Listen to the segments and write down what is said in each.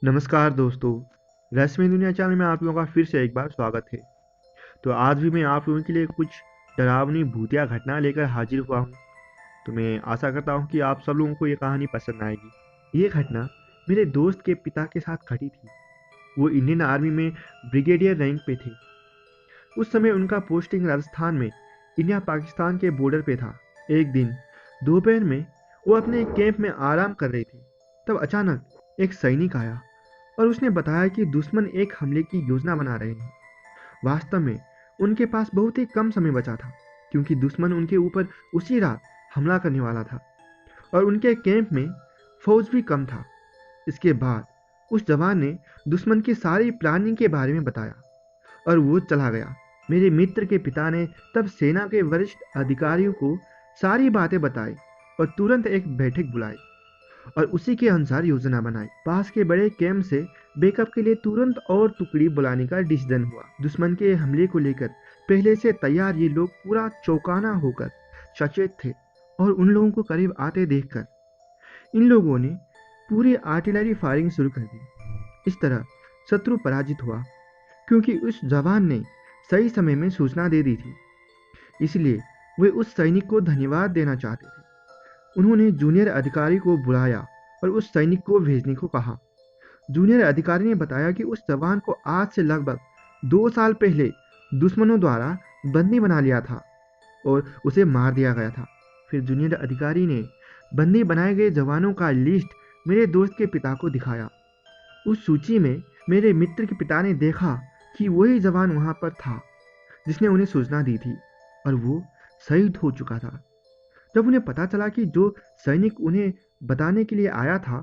नमस्कार दोस्तों। रहस्यमय दुनिया चैनल में आप लोगों का फिर से एक बार स्वागत है। तो आज भी मैं आप लोगों के लिए कुछ डरावनी भूतिया घटना लेकर हाजिर हुआ हूँ। तो मैं आशा करता हूँ कि आप सब लोगों को ये कहानी पसंद आएगी। ये घटना मेरे दोस्त के पिता के साथ घटी थी। वो इंडियन आर्मी में ब्रिगेडियर रैंक पे थे। उस समय उनका पोस्टिंग राजस्थान में इंडिया पाकिस्तान के बॉर्डर पे था। एक दिन दोपहर में वो अपने कैंप में आराम कर रहे थे। तब अचानक एक सैनिक आया और उसने बताया कि दुश्मन एक हमले की योजना बना रहे हैं। वास्तव में उनके पास बहुत ही कम समय बचा था, क्योंकि दुश्मन उनके ऊपर उसी रात हमला करने वाला था और उनके कैंप में फौज भी कम था। इसके बाद उस जवान ने दुश्मन की सारी प्लानिंग के बारे में बताया और वो चला गया। मेरे मित्र के पिता ने तब सेना के वरिष्ठ अधिकारियों को सारी बातें बताई और तुरंत एक बैठक बुलाई और उसी के अनुसार योजना बनाई। पास के बड़े कैंप से बैकअप के लिए तुरंत और टुकड़ी बुलाने का डिसीजन हुआ। दुश्मन के हमले को लेकर पहले से तैयार ये लोग पूरा चौंकाना होकर सचेत थे और उन लोगों को करीब आते देखकर इन लोगों ने पूरी आर्टिलरी फायरिंग शुरू कर दी। इस तरह शत्रु पराजित हुआ, क्योंकि उस जवान ने सही समय में सूचना दे दी थी। इसलिए वे उस सैनिक को धन्यवाद देना चाहते थे। उन्होंने जूनियर अधिकारी को बुलाया और उस सैनिक को भेजने को कहा। जूनियर अधिकारी ने बताया कि उस जवान को आज से लगभग 2 साल पहले दुश्मनों द्वारा बंदी बना लिया था और उसे मार दिया गया था। फिर जूनियर अधिकारी ने बंदी बनाए गए जवानों का लिस्ट मेरे दोस्त के पिता को दिखाया। उस सूची में मेरे मित्र के पिता ने देखा कि वही जवान वहां पर था जिसने उन्हें सूचना दी थी और वो शहीद हो चुका था। जब उन्हें पता चला कि जो सैनिक उन्हें बताने के लिए आया था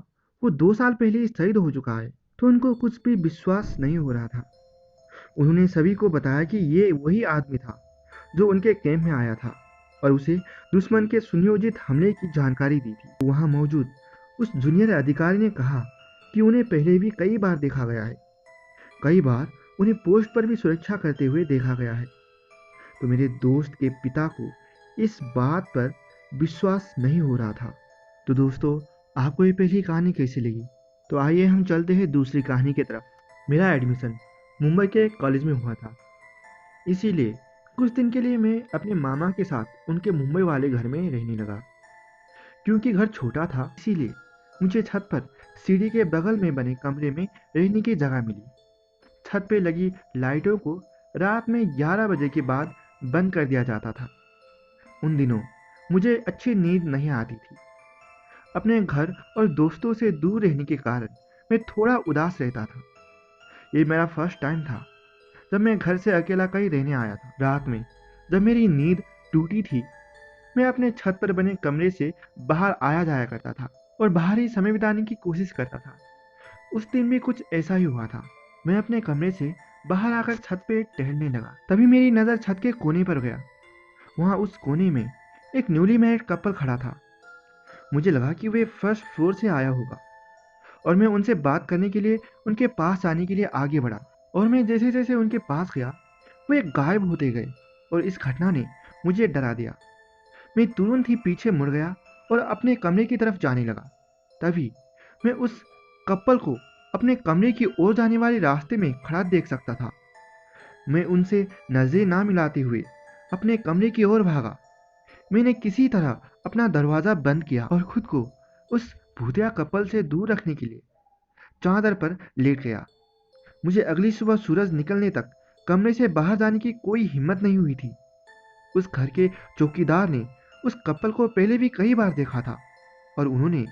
वो 2 साल पहले ही शहीद हो चुका है, तो उनको कुछ भी विश्वास नहीं हो रहा था। उन्होंने सभी को बताया कि ये वही आदमी था जो उनके कैंप में आया था और उसे दुश्मन के सुनियोजित हमले की जानकारी दी थी। वहां मौजूद उस जूनियर अधिकारी ने कहा कि उन्हें पहले भी कई बार देखा गया है। कई बार उन्हें पोस्ट पर भी सुरक्षा करते हुए देखा गया है। तो मेरे दोस्त के पिता को इस बात पर विश्वास नहीं हो रहा था। तो दोस्तों, आपको ये पहली कहानी कैसी लगी? तो आइए हम चलते हैं दूसरी कहानी की तरफ। मेरा एडमिशन मुंबई के एक कॉलेज में हुआ था, इसीलिए कुछ दिन के लिए मैं अपने मामा के साथ उनके मुंबई वाले घर में रहने लगा। क्योंकि घर छोटा था, इसीलिए मुझे छत पर सीढ़ी के बगल में बने कमरे में रहने की जगह मिली। छत पे लगी लाइटों को रात में 11 बजे के बाद बंद कर दिया जाता था। उन दिनों मुझे अच्छी नींद नहीं आती थी। अपने घर और दोस्तों से दूर रहने के कारण मैं थोड़ा उदास रहता था। ये मेरा फर्स्ट टाइम था जब मैं घर से अकेला कहीं रहने आया था। रात में जब मेरी नींद टूटी थी, मैं अपने छत पर बने कमरे से बाहर आया जाया करता था और बाहर ही समय बिताने की कोशिश करता था। उस दिन भी कुछ ऐसा ही हुआ था। मैं अपने कमरे से बाहर आकर छत पे टहलने लगा। तभी मेरी नज़र छत के कोने पर गया। वहां उस कोने में एक न्यूली मैरिड कपल खड़ा था। मुझे लगा कि वे फर्स्ट फ्लोर से आया होगा और मैं उनसे बात करने के लिए उनके पास आने के लिए आगे बढ़ा। और मैं जैसे जैसे उनके पास गया, वे गायब होते गए और इस घटना ने मुझे डरा दिया। मैं तुरंत ही पीछे मुड़ गया और अपने कमरे की तरफ जाने लगा। तभी मैं उस कपल को अपने कमरे की ओर जाने वाले रास्ते में खड़ा देख सकता था। मैं उनसे नजरें ना मिलाते हुए अपने कमरे की ओर भागा। मैंने किसी तरह अपना दरवाज़ा बंद किया और खुद को उस भूतिया कपल से दूर रखने के लिए चादर पर लेट गया। मुझे अगली सुबह सूरज निकलने तक कमरे से बाहर जाने की कोई हिम्मत नहीं हुई थी। उस घर के चौकीदार ने उस कपल को पहले भी कई बार देखा था और उन्होंने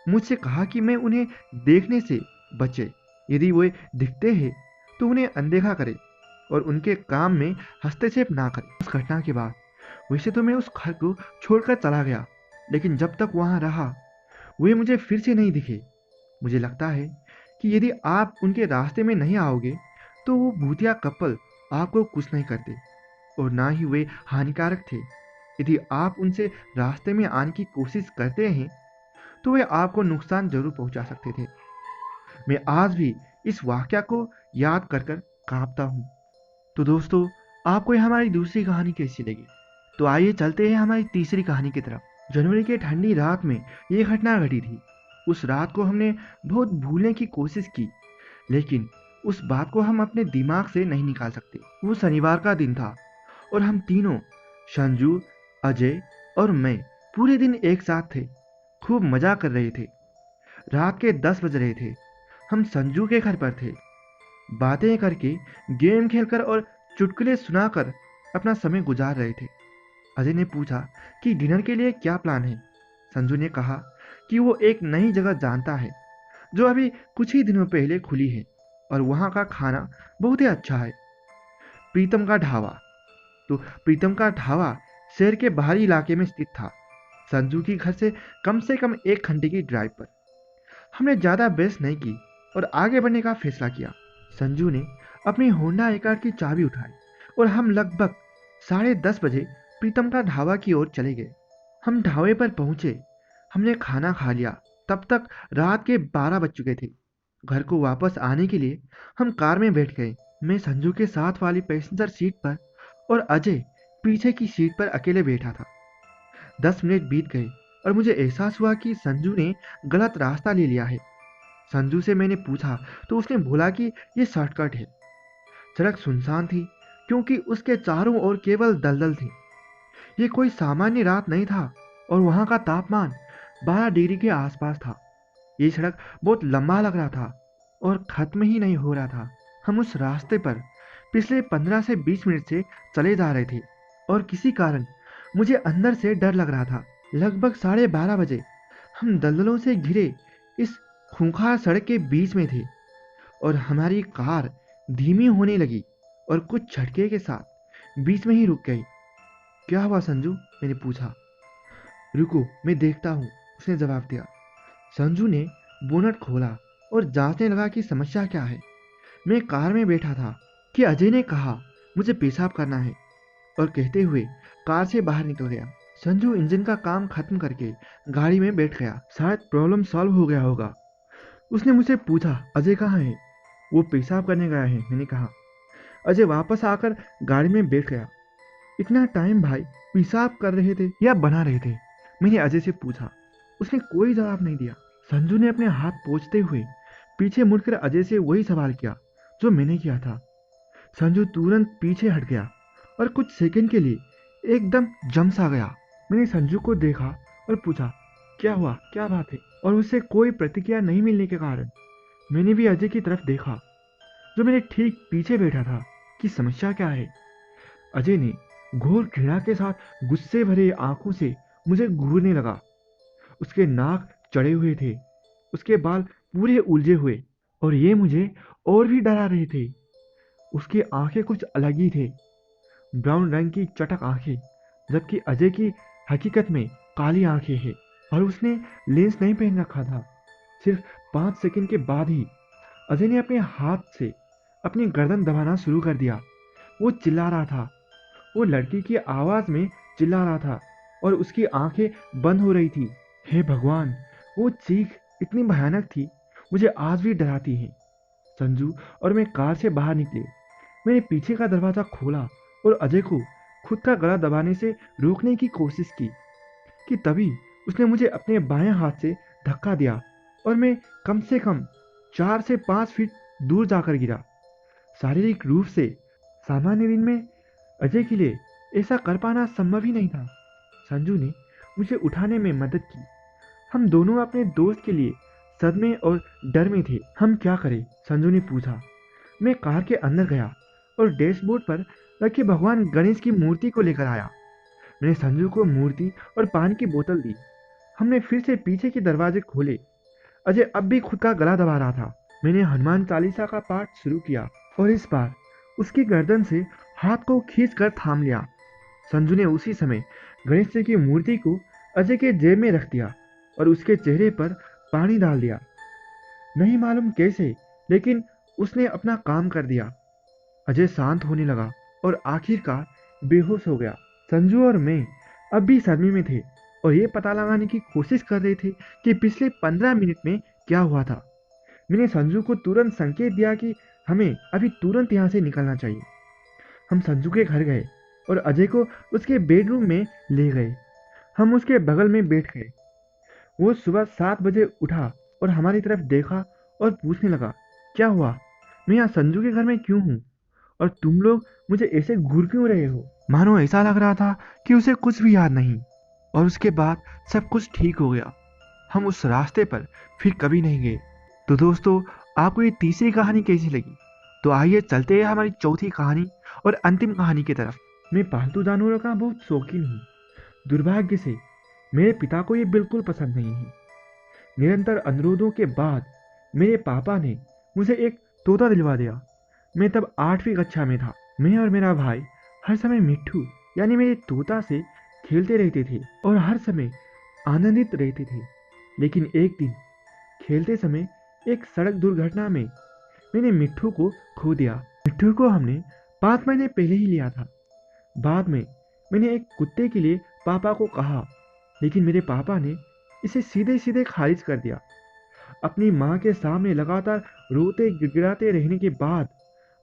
मुझसे कहा कि मैं उन्हें देखने से बचे। यदि वे दिखते हैं तो उन्हें अनदेखा करे और उनके काम में हस्तक्षेप ना करे। उस घटना के बाद वैसे तो मैं उस घर को छोड़कर चला गया, लेकिन जब तक वहां रहा वे मुझे फिर से नहीं दिखे। मुझे लगता है कि यदि आप उनके रास्ते में नहीं आओगे तो वो भूतिया कपल आपको कुछ नहीं करते और ना ही वे हानिकारक थे। यदि आप उनसे रास्ते में आने की कोशिश करते हैं तो वे आपको नुकसान जरूर पहुंचा सकते थे। मैं आज भी इस वाक्या को याद कर कर कांपता हूँ। तो दोस्तों, आपको ये हमारी दूसरी कहानी कैसी लगी? तो आइए चलते हैं हमारी तीसरी कहानी की तरफ। जनवरी की ठंडी रात में ये घटना घटी थी। उस रात को हमने बहुत भूलने की कोशिश की, लेकिन उस बात को हम अपने दिमाग से नहीं निकाल सकते। वो शनिवार का दिन था और हम तीनों, संजू, अजय और मैं, पूरे दिन एक साथ थे। खूब मजा कर रहे थे। रात के 10 बज रहे थे। हम संजू के घर पर थे। बातें करके, गेम खेलकर और चुटकुले सुनाकर अपना समय गुजार रहे थे। अजय ने पूछा कि डिनर के लिए क्या प्लान है। संजू ने कहा कि वो एक नई जगह जानता है जो अभी कुछ ही दिनों पहले खुली है और वहाँ का खाना बहुत ही अच्छा है। प्रीतम का ढाबा। तो प्रीतम का ढाबा शहर के बाहरी इलाके में स्थित था, संजू की घर से कम 1 घंटे की ड्राइव पर। हमने ज़्यादा बहस नहीं की और आगे बढ़ने का फैसला किया। संजू ने अपनी होंडा एकार्ड की चाबी उठाई और हम लगभग 10:30 बजे प्रीतम का ढाबा की ओर चले गए। हम ढाबे पर पहुंचे। हमने खाना खा लिया। तब तक रात के 12 बज चुके थे। घर को वापस आने के लिए हम कार में बैठ गए। मैं संजू के साथ वाली पैसेंजर सीट पर और अजय पीछे की सीट पर अकेले बैठा था। 10 मिनट बीत गए और मुझे एहसास हुआ कि संजू ने गलत रास्ता ले लिया है। संजू से मैंने पूछा तो उसने बोला कि ये शॉर्टकट है। सड़क सुनसान थी क्योंकि उसके चारों ओर केवल दलदल थी। ये कोई सामान्य रात नहीं था और वहाँ का तापमान 12 डिग्री के आसपास था। ये सड़क बहुत लंबा लग रहा था और खत्म ही नहीं हो रहा था। हम उस रास्ते पर पिछले 15 से 20 मिनट से चले जा रहे थे और किसी कारण मुझे अंदर से डर लग रहा था। लगभग 12:30 बजे हम दलदलों से घिरे इस खूंखार सड़क के बीच में थे और हमारी कार धीमी होने लगी और कुछ झटके के साथ बीच में ही रुक गई। क्या हुआ संजू? मैंने पूछा। रुको, मैं देखता हूँ, उसने जवाब दिया। संजू ने बोनट खोला और जांचने लगा कि समस्या क्या है। मैं कार में बैठा था कि अजय ने कहा मुझे पेशाब करना है और कहते हुए कार से बाहर निकल गया। संजू इंजन का काम खत्म करके गाड़ी में बैठ गया। शायद प्रॉब्लम सॉल्व हो गया होगा। उसने मुझसे पूछा, अजय कहाँ है? वो पेशाब करने गया है, मैंने कहा। अजय वापस आकर गाड़ी में बैठ गया। इतना टाइम भाई पेशाब कर रहे थे या बना रहे थे? मैंने अजय से पूछा। उसने कोई जवाब नहीं दिया। संजू ने अपने हाथ पोंछते हुए पीछे मुड़कर अजय से वही सवाल किया जो मैंने किया था। संजू तुरंत पीछे हट गया और कुछ सेकंड के लिए एकदम जम सा गया। मैंने संजू को देखा और पूछा, क्या हुआ, क्या बात है? और उससे कोई प्रतिक्रिया नहीं मिलने के कारण मैंने भी अजय की तरफ देखा जो मेरे ठीक पीछे बैठा था कि समस्या क्या है। अजय ने घोर घृणा के साथ गुस्से भरे आंखों से मुझे घूरने लगा। उसके नाक चढ़े हुए थे, उसके बाल पूरे उलझे हुए और ये मुझे और भी डरा रहे थे। उसकी आंखें कुछ अलग ही थे, ब्राउन रंग की चटक आंखें, जबकि अजय की हकीकत में काली आंखें हैं और उसने लेंस नहीं पहन रखा था। सिर्फ 5 सेकंड के बाद ही अजय ने अपने हाथ से अपनी गर्दन दबाना शुरू कर दिया। वो चिल्ला रहा था। वो लड़की की आवाज में चिल्ला रहा था और उसकी आंखें बंद हो रही थी। हे भगवान, वो चीख इतनी भयानक थी, मुझे आज भी डराती है। संजू और मैं कार से बाहर निकले। मैंने पीछे का दरवाजा खोला और अजय को खुद का गला दबाने से रोकने की कोशिश की कि तभी उसने मुझे अपने बाएं हाथ से धक्का दिया और मैं कम से कम 4 से 5 फीट दूर जाकर गिरा। शारीरिक रूप से सामान्य दिन में अजय के लिए ऐसा कर पाना संभव ही नहीं था। संजू ने मुझे उठाने में मदद की। हम दोनों अपने दोस्त के लिए सदमे और डर में थे। हम क्या करें? संजू ने पूछा। मैं कार के अंदर गया और डैशबोर्ड पर रखी भगवान गणेश की मूर्ति को लेकर आया। मैंने संजू को मूर्ति और पानी की बोतल दी। हमने फिर से पीछे के दरवाजे खोले। अजय अब भी खुद का गला दबा रहा था। मैंने हनुमान चालीसा का पाठ शुरू किया और इस बार उसकी गर्दन से हाथ को खींचकर थाम लिया। संजू ने उसी समय गणेश जी की मूर्ति को अजय के जेब में रख दिया और उसके चेहरे पर पानी डाल दिया। नहीं मालूम कैसे, लेकिन उसने अपना काम कर दिया। अजय शांत होने लगा और आखिरकार बेहोश हो गया। संजू और मैं अब भी सदमे में थे और ये पता लगाने की कोशिश कर रहे थे कि पिछले 15 मिनट में क्या हुआ था। मैंने संजू को तुरंत संकेत दिया कि हमें अभी तुरंत यहाँ से निकलना चाहिए। हम संजू के घर गए और अजय को उसके बेडरूम में ले गए। हम उसके बगल में बैठ गए। वो सुबह 7 बजे उठा और हमारी तरफ देखा और पूछने लगा, क्या हुआ, मैं यहाँ संजू के घर में क्यों हूँ और तुम लोग मुझे ऐसे घूर क्यों रहे हो। मानो ऐसा लग रहा था कि उसे कुछ भी याद नहीं। और उसके बाद सब कुछ ठीक हो गया। हम उस रास्ते पर फिर कभी नहीं गए। तो दोस्तों, आपको ये तीसरी कहानी कैसी लगी? तो आइए चलते हैं हमारी चौथी कहानी और अंतिम कहानी की तरफ। मैं पालतू जानवरों का बहुत शौकीन हूँ। दुर्भाग्य से मेरे पिता को ये बिल्कुल पसंद नहीं है। निरंतर अनुरोधों के बाद मेरे पापा ने मुझे एक तोता दिलवा दिया। मैं तब 8वीं कक्षा में था। मैं और मेरा भाई हर समय मिट्ठू यानी मेरे तोता से खेलते रहते थे और हर समय आनंदित रहते थे। लेकिन एक दिन खेलते समय एक सड़क दुर्घटना में मैंने मिट्ठू को खो दिया। मिट्ठू को हमने 5 महीने पहले ही लिया था। बाद में मैंने एक कुत्ते के लिए पापा को कहा, लेकिन मेरे पापा ने इसे सीधे सीधे खारिज कर दिया। अपनी माँ के सामने लगातार रोते गिड़गिड़ाते रहने के बाद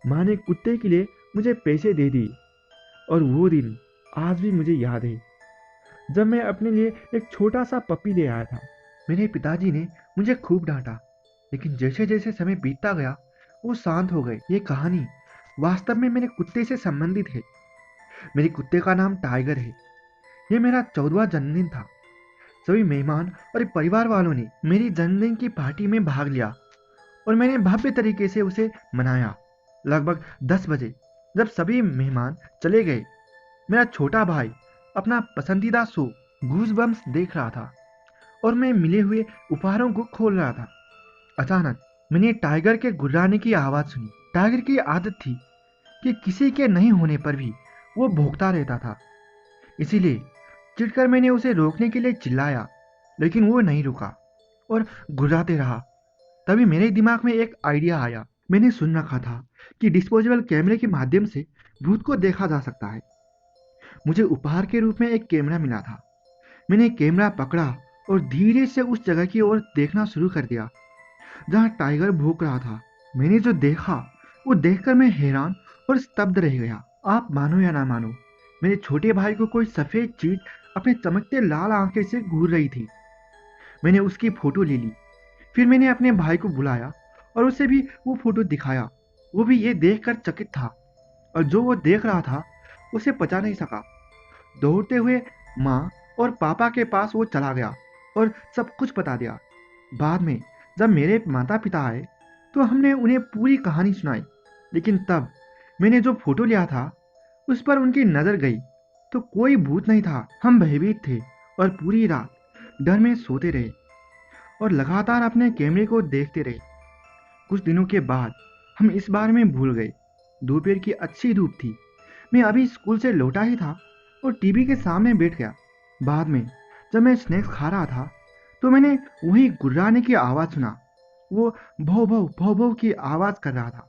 माँ ने कुत्ते के लिए मुझे पैसे दे दिए। और वो दिन आज भी मुझे याद है, जब मैं अपने लिए एक छोटा सा पपी ले आया था। मेरे पिताजी ने मुझे खूब डांटा, लेकिन जैसे जैसे समय बीतता गया वो शांत हो गए। ये कहानी वास्तव में मेरे कुत्ते से संबंधित है। मेरे कुत्ते का नाम टाइगर है। ये मेरा 14वां जन्मदिन था। सभी मेहमान और परिवार वालों ने मेरी जन्मदिन की पार्टी में भाग लिया और मैंने भव्य तरीके से उसे मनाया। लगभग 10 बजे जब सभी मेहमान चले गए, मेरा छोटा भाई अपना पसंदीदा शो गूज़बम्प्स देख रहा था और मैं मिले हुए उपहारों को खोल रहा था। अचानक मैंने टाइगर के गुर्राने की आवाज़ सुनी। टाइगर की आदत थी कि किसी के नहीं होने पर भी वो भौंकता रहता था। इसीलिए चिढ़कर मैंने उसे रोकने के लिए चिल्लाया, लेकिन वो नहीं रुका और गुर्राते रहा। तभी मेरे दिमाग में एक आइडिया आया। मैंने सुन रखा था कि डिस्पोजेबल कैमरे के माध्यम से भूत को देखा जा सकता है। मुझे उपहार के रूप में एक कैमरा मिला था। मैंने कैमरा पकड़ा और धीरे से उस जगह की ओर देखना शुरू कर दिया जहां टाइगर भौंक रहा था। मैंने जो देखा वो देखकर मैं हैरान और स्तब्ध रह गया। आप मानो या ना मानो, मेरे छोटे भाई को कोई सफेद चीज अपने चमकते लाल आंखें से घूर रही थी। मैंने उसकी फोटो ले ली। फिर मैंने अपने भाई को बुलाया और उसे भी वो फोटो दिखाया। वो भी ये देखकर चकित था और जो वो देख रहा था उसे पचा नहीं सका। दौड़ते हुए माँ और पापा के पास वो चला गया और सब कुछ बता दिया। बाद में जब मेरे माता पिता आए तो हमने उन्हें पूरी कहानी सुनाई। लेकिन तब मैंने जो फोटो लिया था उस पर उनकी नज़र गई तो कोई भूत नहीं था। हम भयभीत थे और पूरी रात डर में सोते रहे और लगातार अपने कैमरे को देखते रहे। कुछ दिनों के बाद हम इस बारे में भूल गए। दोपहर की अच्छी धूप थी। मैं अभी स्कूल से लौटा ही था और टीवी के सामने बैठ गया। बाद में जब मैं स्नैक्स खा रहा था तो मैंने वही गुर्राने की आवाज़ सुना। वो भौ भौ भौ भौ की आवाज़ कर रहा था।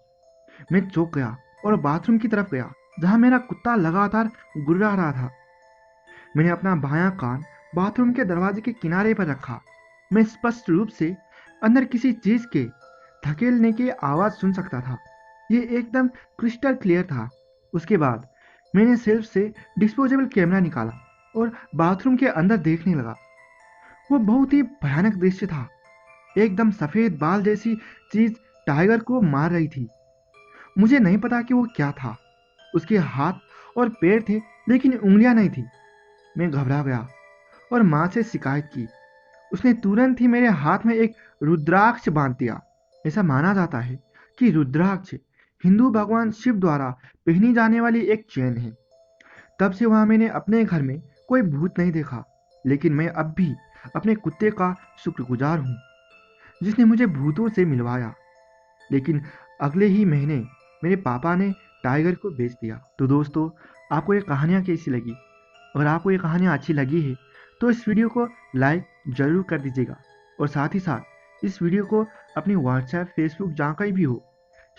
मैं चौंक गया और बाथरूम की तरफ गया जहां मेरा कुत्ता लगातार गुर्रा रहा था। मैंने अपना बायां कान बाथरूम के दरवाजे के किनारे पर रखा। मैं स्पष्ट रूप से अंदर किसी चीज के धकेलने की आवाज सुन सकता था। ये एकदम क्रिस्टल क्लियर था। उसके बाद मैंने सेल्फ से डिस्पोजेबल कैमरा निकाला और बाथरूम के अंदर देखने लगा। वो बहुत ही भयानक दृश्य था। एकदम सफेद बाल जैसी चीज टाइगर को मार रही थी। मुझे नहीं पता कि वो क्या था। उसके हाथ और पैर थे लेकिन उंगलियां नहीं थी। मैं घबरा गया और माँ से शिकायत की। उसने तुरंत ही मेरे हाथ में एक रुद्राक्ष बांध दिया। ऐसा माना जाता है कि रुद्राक्ष हिंदू भगवान शिव द्वारा पहनी जाने वाली एक चेन है। तब से वहाँ मैंने अपने घर में कोई भूत नहीं देखा। लेकिन मैं अब भी अपने कुत्ते का शुक्रगुजार हूँ जिसने मुझे भूतों से मिलवाया। लेकिन अगले ही महीने मेरे पापा ने टाइगर को बेच दिया। तो दोस्तों, आपको ये कहानियाँ कैसी लगी? अगर आपको ये कहानियाँ अच्छी लगी है तो इस वीडियो को लाइक ज़रूर कर दीजिएगा और साथ ही साथ इस वीडियो को अपनी व्हाट्सएप, फेसबुक जहाँ कहीं भी हो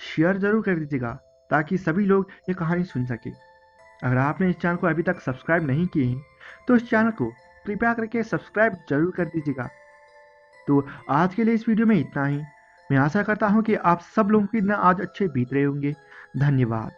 शेयर ज़रूर कर दीजिएगा ताकि सभी लोग ये कहानी सुन सके। अगर आपने इस चैनल को अभी तक सब्सक्राइब नहीं किए हैं तो इस चैनल को कृपया करके सब्सक्राइब जरूर कर दीजिएगा। तो आज के लिए इस वीडियो में इतना ही। मैं आशा करता हूँ कि आप सब लोगों के दिन आज अच्छे बीत रहे होंगे। धन्यवाद।